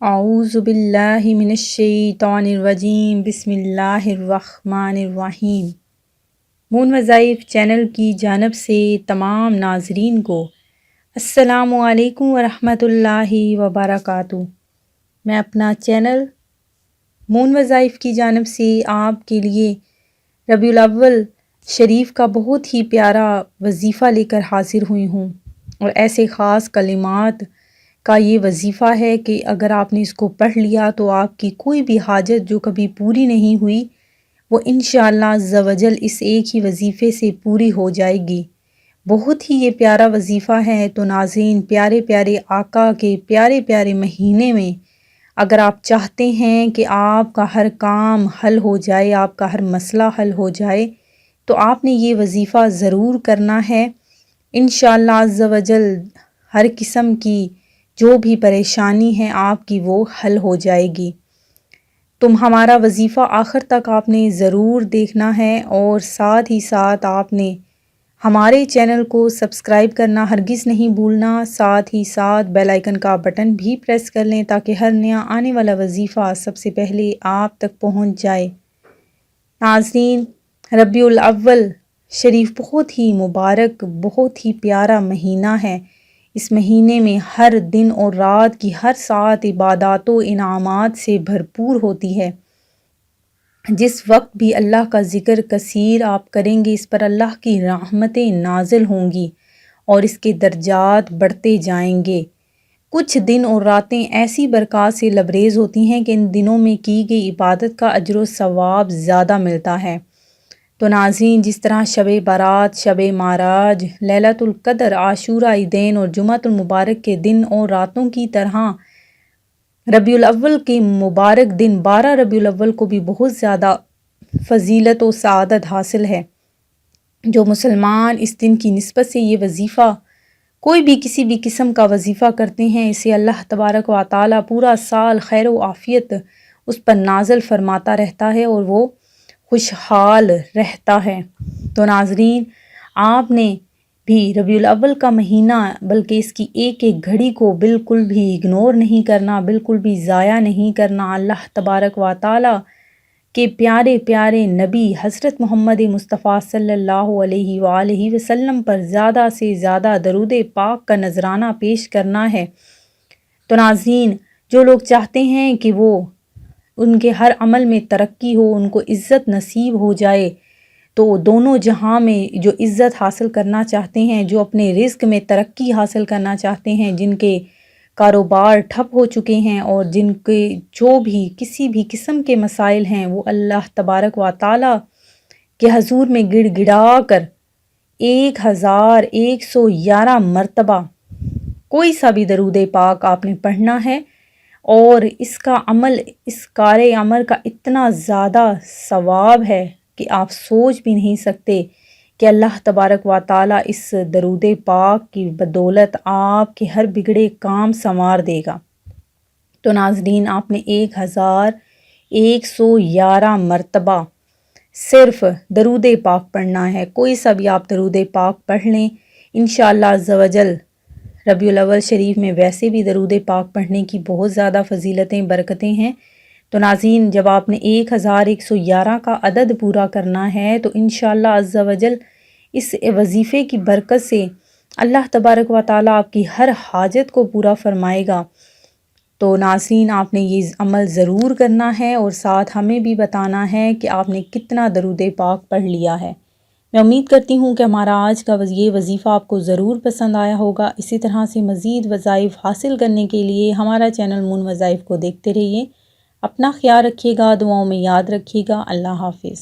اعوذ باللہ من الشیطان الرجیم، بسم اللہ الرحمن الرحیم۔ مون وظائف چینل کی جانب سے تمام ناظرین کو السلام علیکم ورحمۃ اللہ وبرکاتہ۔ میں اپنا چینل مون وظائف کی جانب سے آپ کے لیے ربیع الاول شریف کا بہت ہی پیارا وظیفہ لے کر حاضر ہوئی ہوں، اور ایسے خاص کلمات کا یہ وظیفہ ہے کہ اگر آپ نے اس کو پڑھ لیا تو آپ کی کوئی بھی حاجت جو کبھی پوری نہیں ہوئی وہ انشاءاللہ عز و جل اس ایک ہی وظیفے سے پوری ہو جائے گی۔ بہت ہی یہ پیارا وظیفہ ہے، تو ناظرین پیارے پیارے آقا کے پیارے پیارے مہینے میں اگر آپ چاہتے ہیں کہ آپ کا ہر کام حل ہو جائے، آپ کا ہر مسئلہ حل ہو جائے، تو آپ نے یہ وظیفہ ضرور کرنا ہے۔ انشاءاللہ عز و جل ہر قسم کی جو بھی پریشانی ہے آپ کی وہ حل ہو جائے گی۔ تم ہمارا وظیفہ آخر تک آپ نے ضرور دیکھنا ہے، اور ساتھ ہی ساتھ آپ نے ہمارے چینل کو سبسکرائب کرنا ہرگز نہیں بھولنا، ساتھ ہی ساتھ بیل آئیکن کا بٹن بھی پریس کر لیں تاکہ ہر نیا آنے والا وظیفہ سب سے پہلے آپ تک پہنچ جائے۔ ناظرین، ربیع الاول شریف بہت ہی مبارک، بہت ہی پیارا مہینہ ہے۔ اس مہینے میں ہر دن اور رات کی ہر ساعت عبادات و انعامات سے بھرپور ہوتی ہے۔ جس وقت بھی اللہ کا ذکر کثیر آپ کریں گے، اس پر اللہ کی رحمتیں نازل ہوں گی اور اس کے درجات بڑھتے جائیں گے۔ کچھ دن اور راتیں ایسی برکات سے لبریز ہوتی ہیں کہ ان دنوں میں کی گئی عبادت کا اجر و ثواب زیادہ ملتا ہے۔ تو ناظرین، جس طرح شب برات، شب معراج، لیلۃ القدر، عاشوراء عیدین اور جمعۃ المبارک کے دن اور راتوں کی طرح ربیع الاول کے مبارک دن 12 ربیع الاول کو بھی بہت زیادہ فضیلت و سعادت حاصل ہے۔ جو مسلمان اس دن کی نسبت سے یہ وظیفہ کوئی بھی کسی بھی قسم کا وظیفہ کرتے ہیں، اسے اللہ تبارک و تعالیٰ پورا سال خیر و عافیت اس پر نازل فرماتا رہتا ہے اور وہ خوشحال رہتا ہے۔ تو ناظرین، آپ نے بھی ربیع الاول کا مہینہ بلکہ اس کی ایک ایک گھڑی کو بالکل بھی اگنور نہیں کرنا، بالکل بھی ضائع نہیں کرنا۔ اللہ تبارک و تعالیٰ کے پیارے پیارے نبی حضرت محمد مصطفیٰ صلی اللہ علیہ وآلہ وسلم پر زیادہ سے زیادہ درود پاک کا نذرانہ پیش کرنا ہے۔ تو ناظرین، جو لوگ چاہتے ہیں کہ وہ ان کے ہر عمل میں ترقی ہو، ان کو عزت نصیب ہو جائے، تو دونوں جہاں میں جو عزت حاصل کرنا چاہتے ہیں، جو اپنے رزق میں ترقی حاصل کرنا چاہتے ہیں، جن کے کاروبار ٹھپ ہو چکے ہیں اور جن کے جو بھی کسی بھی قسم کے مسائل ہیں، وہ اللہ تبارک و تعالیٰ کے حضور میں گڑ گڑا کر 1111 مرتبہ کوئی سا بھی درود پاک آپ نے پڑھنا ہے، اور اس کا عمل، اس کار عمل کا اتنا زیادہ ثواب ہے کہ آپ سوچ بھی نہیں سکتے کہ اللہ تبارک و تعالیٰ اس درود پاک کی بدولت آپ کے ہر بگڑے کام سنوار دے گا۔ تو ناظرین، آپ نے 1111 مرتبہ صرف درود پاک پڑھنا ہے۔ کوئی سا بھی آپ درود پاک پڑھ لیں، انشاءاللہ عز و جل ربیع الاول شریف میں ویسے بھی درود پاک پڑھنے کی بہت زیادہ فضیلتیں، برکتیں ہیں۔ تو ناظرین، جب آپ نے 1111 کا عدد پورا کرنا ہے تو انشاءاللہ عز و جل اس وظیفے کی برکت سے اللہ تبارک و تعالیٰ آپ کی ہر حاجت کو پورا فرمائے گا۔ تو ناظرین، آپ نے یہ عمل ضرور کرنا ہے اور ساتھ ہمیں بھی بتانا ہے کہ آپ نے کتنا درود پاک پڑھ لیا ہے۔ میں امید کرتی ہوں کہ ہمارا آج کا یہ وظیفہ آپ کو ضرور پسند آیا ہوگا۔ اسی طرح سے مزید وظائف حاصل کرنے کے لیے ہمارا چینل مون وظائف کو دیکھتے رہیے۔ اپنا خیال رکھیے گا، دعاؤں میں یاد رکھیے گا۔ اللہ حافظ۔